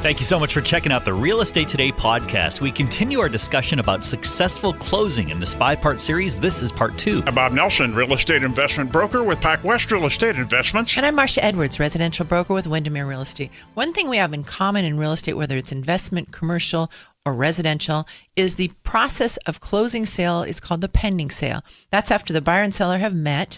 Thank you so much for checking out the Real Estate Today podcast. We continue our discussion about successful closing in this 5-part series. This is part 2. I'm Bob Nelson, real estate investment broker with Pacwest Real Estate Investments. And I'm Marcia Edwards, residential broker with Windermere Real Estate. One thing we have in common in real estate, whether it's investment, commercial, or residential, is the process of closing sale is called the pending sale. That's after the buyer and seller have met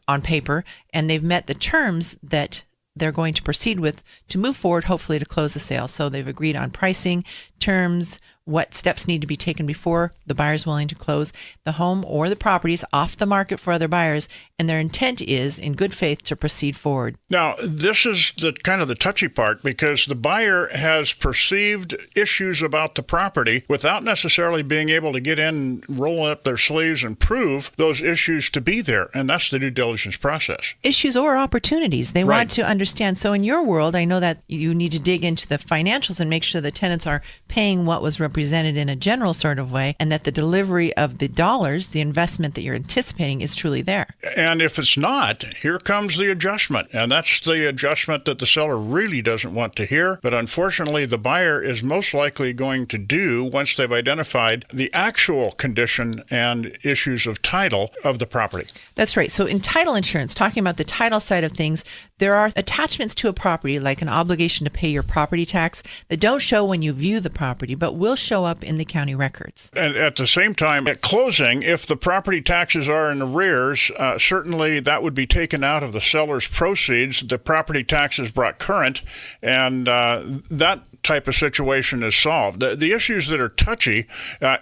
on paper, and they've met the terms that they're going to proceed with to move forward, hopefully to close the sale. So they've agreed on pricing, terms, what steps need to be taken before the buyer's willing to close the home or the properties off the market for other buyers, and their intent is, in good faith, to proceed forward. Now, this is the kind of the touchy part, because the buyer has perceived issues about the property without necessarily being able to get in, roll up their sleeves, and prove those issues to be there, and that's the due diligence process. Issues or opportunities. They want to understand. So in your world, I know that you need to dig into the financials and make sure the tenants are paying what was represented in a general sort of way, and that the delivery of the dollars, the investment that you're anticipating, is truly there. And if it's not, here comes the adjustment. And that's the adjustment that the seller really doesn't want to hear. But unfortunately, the buyer is most likely going to do once they've identified the actual condition and issues of title of the property. That's right. So in title insurance, talking about the title side of things, there are attachments to a property, like an obligation to pay your property tax, that don't show when you view the property, but will show up in the county records. And at the same time, at closing, if the property taxes are in arrears, certainly that would be taken out of the seller's proceeds. The property tax is brought current, and that type of situation is solved. The issues that are touchy,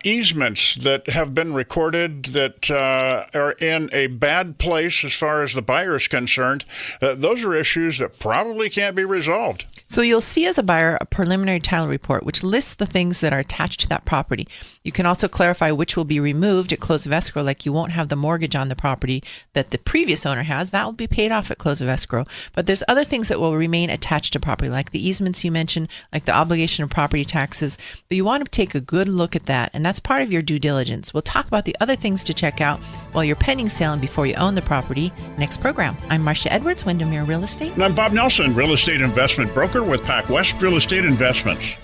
easements that have been recorded that are in a bad place as far as the buyer is concerned, those are issues that probably can't be resolved. So you'll see as a buyer a preliminary title report, which lists the things that are attached to that property. You can also clarify which will be removed at close of escrow, like you won't have the mortgage on the property that the previous owner has. That will be paid off at close of escrow. But there's other things that will remain attached to property, like the easements you mentioned, like the obligation of property taxes. But you want to take a good look at that, and that's part of your due diligence. We'll talk about the other things to check out while you're pending sale and before you own the property next program. I'm Marcia Edwards, Windermere Real Estate. And I'm Bob Nelson, real estate investment broker with Pacwest Real Estate Investments.